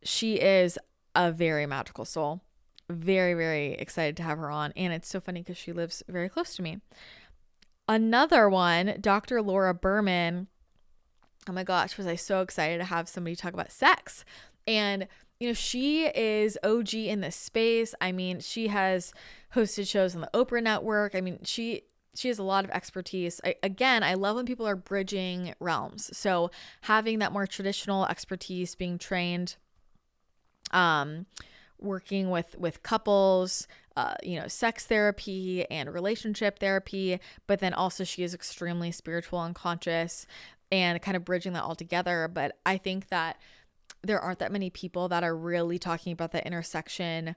she is a very magical soul. Very, very excited to have her on. And it's so funny because she lives very close to me. Another one, Dr. Laura Berman. Oh my gosh, was I so excited to have somebody talk about sex. And, you know, she is OG in this space. I mean, she has hosted shows on the Oprah Network. I mean, she has a lot of expertise. I love when people are bridging realms. So having that more traditional expertise, being trained, working with couples, you know, sex therapy and relationship therapy, but then also she is extremely spiritual and conscious and kind of bridging that all together. But I think that there aren't that many people that are really talking about the intersection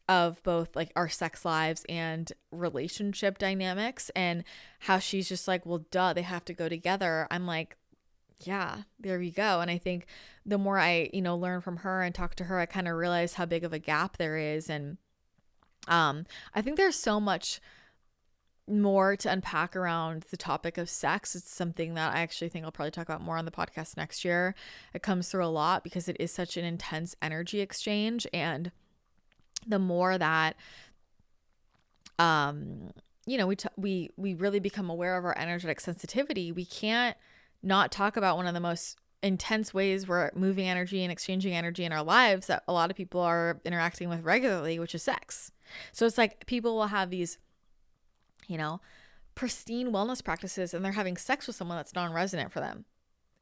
of both like our sex lives and relationship dynamics, and how she's just like, well, duh, they have to go together. I'm like, yeah, there you go. And I think the more I, you know, learn from her and talk to her, I kind of realize how big of a gap there is. And I think there's so much more to unpack around the topic of sex. It's something that I actually think I'll probably talk about more on the podcast next year. It comes through a lot because it is such an intense energy exchange. And the more that, you know, we really become aware of our energetic sensitivity, we can't not talk about one of the most intense ways we're moving energy and exchanging energy in our lives that a lot of people are interacting with regularly, which is sex. So it's like people will have these, you know, pristine wellness practices and they're having sex with someone that's non-resonant for them.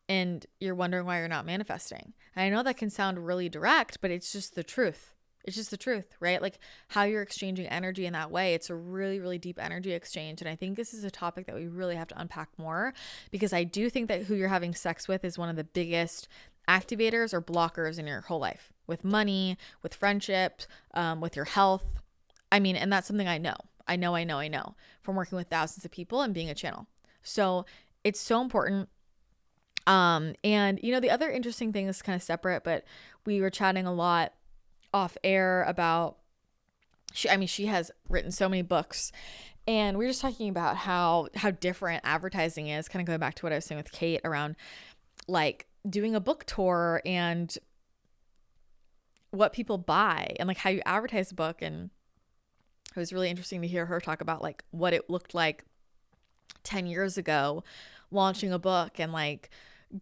And you're wondering why you're not manifesting. And I know that can sound really direct, but it's just the truth. It's just the truth, right? Like how you're exchanging energy in that way. It's a really, really deep energy exchange. And I think this is a topic that we really have to unpack more, because I do think that who you're having sex with is one of the biggest activators or blockers in your whole life, with money, with friendships, with your health. I mean, and that's something I know from working with thousands of people and being a channel. So it's so important. And you know, the other interesting thing is kind of separate, but we were chatting a lot off air about, she has written so many books, and we were just talking about how different advertising is, kind of going back to what I was saying with Kate around like doing a book tour and what people buy and like how you advertise a book. And it was really interesting to hear her talk about like what it looked like 10 years ago launching a book and like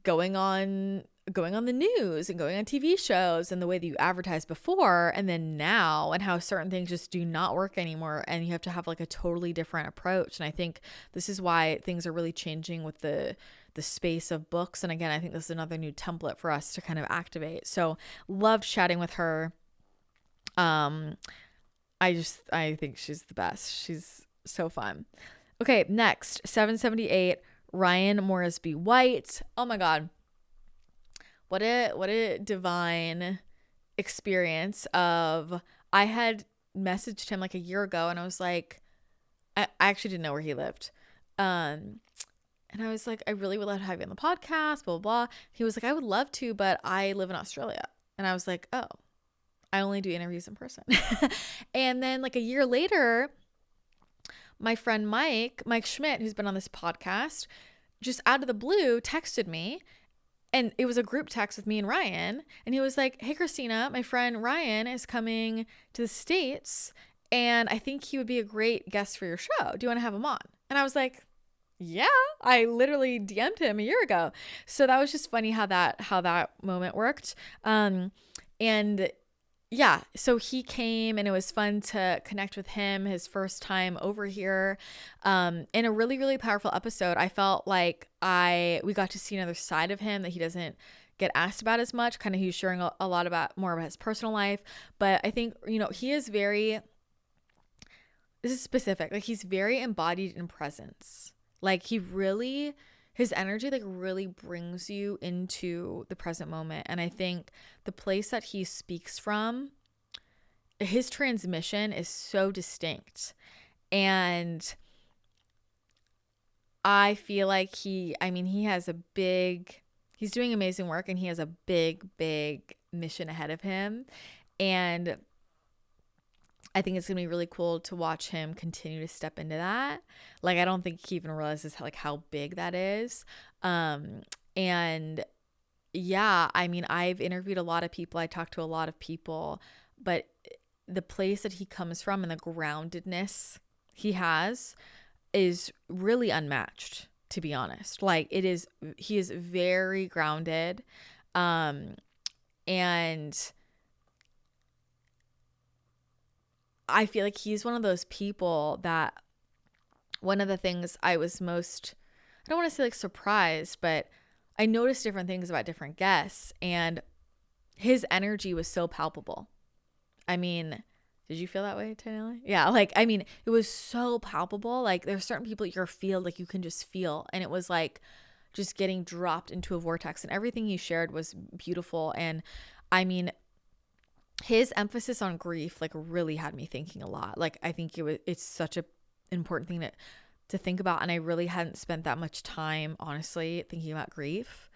going on going on the news and going on TV shows and the way that you advertised before and then now, and how certain things just do not work anymore and you have to have like a totally different approach. And I think this is why things are really changing with the space of books. And again, I think this is another new template for us to kind of activate. So loved chatting with her. I think she's the best. She's so fun. Okay, next, 778, Ryan Moresby-White. Oh my God. What a divine experience of, I had messaged him like a year ago and I was like, I actually didn't know where he lived. And I was like, I really would love to have you on the podcast, blah, blah, blah. He was like, I would love to, but I live in Australia. And I was like, oh, I only do interviews in person. And then like a year later, my friend Mike Schmidt, who's been on this podcast, just out of the blue texted me. And it was a group text with me and Ryan. And he was like, hey, Christina, my friend Ryan is coming to the States. And I think he would be a great guest for your show. Do you want to have him on? And I was like, yeah, I literally DM'd him a year ago. So that was just funny how that moment worked. And yeah, so he came and it was fun to connect with him, his first time over here. In a really, really powerful episode. I felt like we got to see another side of him that he doesn't get asked about as much. Kind of he's sharing a lot more about his personal life. But I think, he is this is specific, like he's very embodied in presence. Like his energy like really brings you into the present moment. And I think the place that he speaks from, his transmission is so distinct. And I feel like he's doing amazing work and he has a big, big mission ahead of him. And I think it's going to be really cool to watch him continue to step into that. Like, I don't think he even realizes how big that is. And yeah, I've interviewed a lot of people. I talked to a lot of people, but the place that he comes from and the groundedness he has is really unmatched, to be honest. Like he is very grounded. And I feel like he's one of those people that one of the things I was most, I don't want to say like surprised, but I noticed different things about different guests and his energy was so palpable. Did you feel that way, Kayleigh? Yeah. It was so palpable. Like there's certain people at your field, like you can just feel, and it was like just getting dropped into a vortex, and everything he shared was beautiful. And his emphasis on grief like really had me thinking a lot. Like I think it's such a important thing to think about, and I really hadn't spent that much time honestly thinking about grief,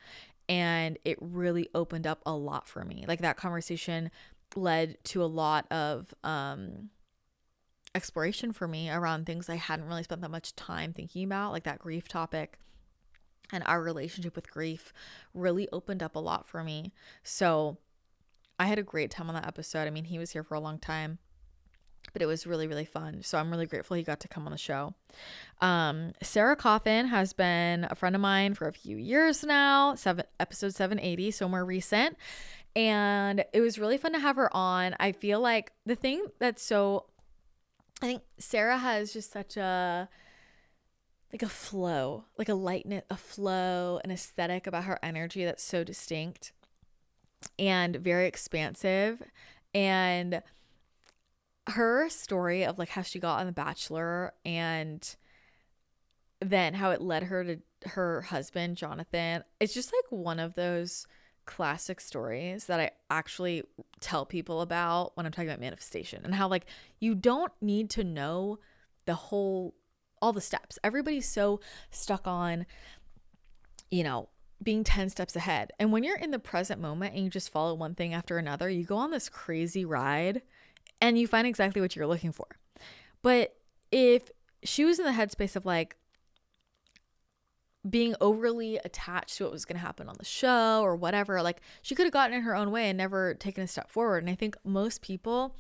and it really opened up a lot for me. Like that conversation led to a lot of exploration for me around things I hadn't really spent that much time thinking about, like that grief topic. And our relationship with grief really opened up a lot for me. So I had a great time on that episode. He was here for a long time, but it was really, really fun. So I'm really grateful he got to come on the show. Sarah Coffin has been a friend of mine for a few years now, episode 780, so more recent. And it was really fun to have her on. I feel like I think Sarah has just such a flow, like a lightness, a flow, an aesthetic about her energy that's so distinct and very expansive. And her story of like how she got on The Bachelor and then how it led her to her husband, Jonathan. It's just like one of those classic stories that I actually tell people about when I'm talking about manifestation, and how like you don't need to know all the steps. Everybody's so stuck on, being 10 steps ahead. And when you're in the present moment and you just follow one thing after another, you go on this crazy ride and you find exactly what you're looking for. But if she was in the headspace of like being overly attached to what was going to happen on the show or whatever, like she could have gotten in her own way and never taken a step forward. And I think most people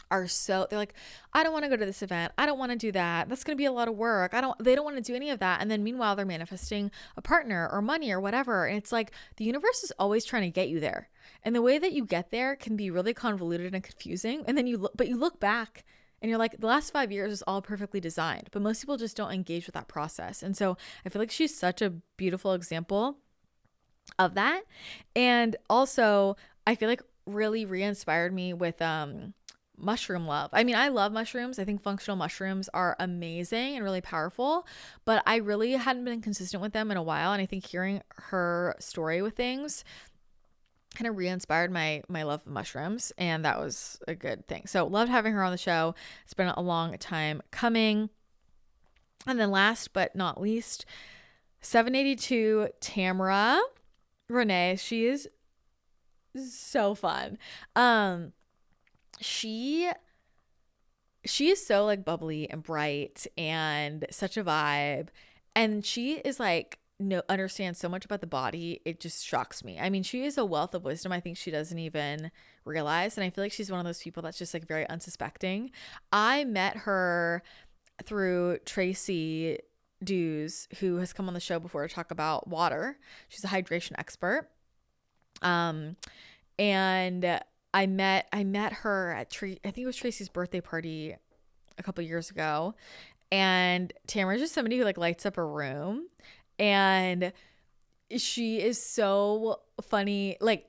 they're like, I don't want to go to this event. I don't want to do that. That's going to be a lot of work. They don't want to do any of that. And then meanwhile, they're manifesting a partner or money or whatever. And it's like, the universe is always trying to get you there. And the way that you get there can be really convoluted and confusing. And then you look back and you're like, the last 5 years is all perfectly designed, but most people just don't engage with that process. And so I feel like she's such a beautiful example of that. And also I feel like really re-inspired me with, mushroom love. I mean, I love mushrooms. I think functional mushrooms are amazing and really powerful, but I really hadn't been consistent with them in a while. And I think hearing her story with things kind of re-inspired my love of mushrooms, and that was a good thing. So loved having her on the show. It's been a long time coming. And then last but not least, 782 Tamara Renee. She is so fun. She is so like bubbly and bright and such a vibe, and she is like understands so much about the body. It just shocks me. I mean, she is a wealth of wisdom. I think she doesn't even realize, and I feel like she's one of those people that's just like very unsuspecting. I met her through Tracy Dews, who has come on the show before to talk about water. She's a hydration expert. And I met her at I think it was Tracy's birthday party a couple years ago. And Tamara's just somebody who like lights up a room, and she is so funny. Like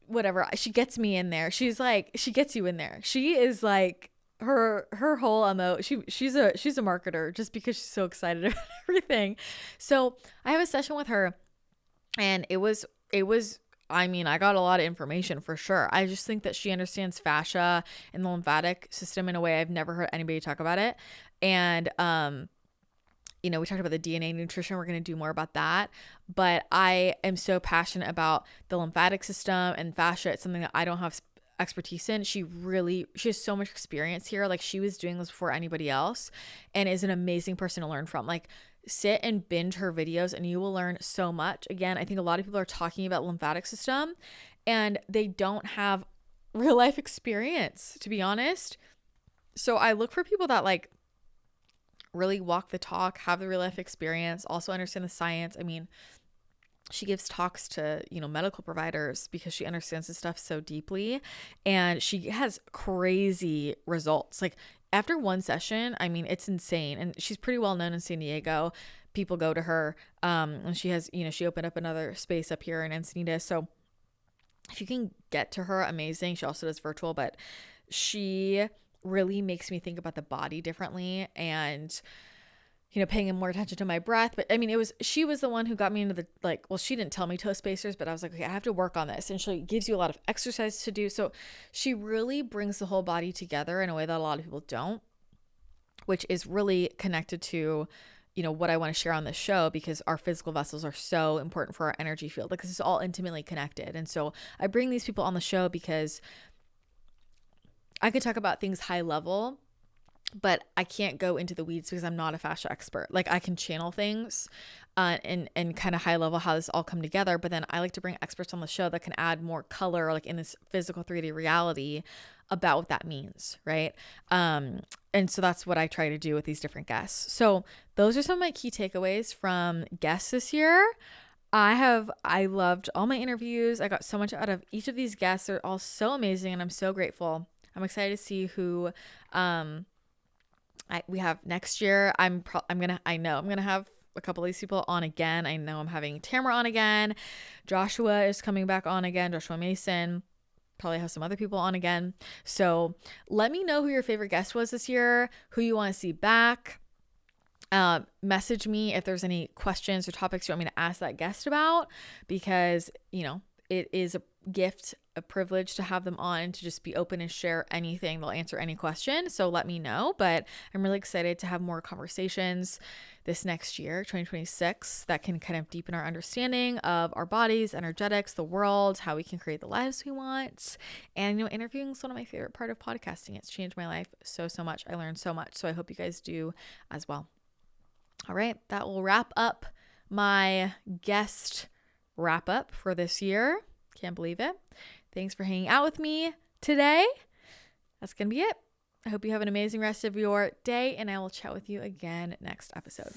whatever, she gets me in there. She's like, she gets you in there. She is like her whole she's a marketer just because she's so excited about everything. So I have a session with her, and it was I mean, I got a lot of information for sure. I just think that she understands fascia and the lymphatic system in a way I've never heard anybody talk about it. And, we talked about the DNA nutrition. We're going to do more about that. But I am so passionate about the lymphatic system and fascia. It's something that I don't have expertise in. She has so much experience here. Like, she was doing this before anybody else, and is an amazing person to learn from. Like, sit and binge her videos and you will learn so much. Again, I think a lot of people are talking about lymphatic system and they don't have real life experience, to be honest. So I look for people that like really walk the talk, have the real life experience, also understand the science. I mean, she gives talks to, medical providers because she understands this stuff so deeply, and she has crazy results. Like, after one session, I mean, it's insane. And she's pretty well known in San Diego. People go to her. And she has, she opened up another space up here in Encinitas. So if you can get to her, amazing. She also does virtual, but she really makes me think about the body differently, and paying more attention to my breath. But I mean, she was the one who got me into she didn't tell me toe spacers, but I was like, okay, I have to work on this. And she gives you a lot of exercise to do. So she really brings the whole body together in a way that a lot of people don't, which is really connected to, what I want to share on this show, because our physical vessels are so important for our energy field. Like, this is all intimately connected. And so I bring these people on the show because I could talk about things high level, but I can't go into the weeds because I'm not a fascia expert. Like, I can channel things and kind of high level how this all come together. But then I like to bring experts on the show that can add more color, like in this physical 3D reality, about what that means. Right. And so that's what I try to do with these different guests. So those are some of my key takeaways from guests this year. I loved all my interviews. I got so much out of each of these guests. They're all so amazing, and I'm so grateful. I'm excited to see who, we have next year. I'm gonna have a couple of these people on again. I know I'm having Tamara on again. Joshua is coming back on again. Joshua Macin. Probably have some other people on again. So let me know who your favorite guest was this year, who you want to see back. Message me if there's any questions or topics you want me to ask that guest about, because, it is a gift, a privilege to have them on, to just be open and share anything. They'll answer any question. So let me know. But I'm really excited to have more conversations this next year, 2026, that can kind of deepen our understanding of our bodies, energetics, the world, how we can create the lives we want. And, interviewing is one of my favorite part of podcasting. It's changed my life so much. I learned so much. So I hope you guys do as well. All right. That will wrap up my guest wrap up for this year. Can't believe it. Thanks for hanging out with me today. That's going to be it. I hope you have an amazing rest of your day, and I will chat with you again next episode.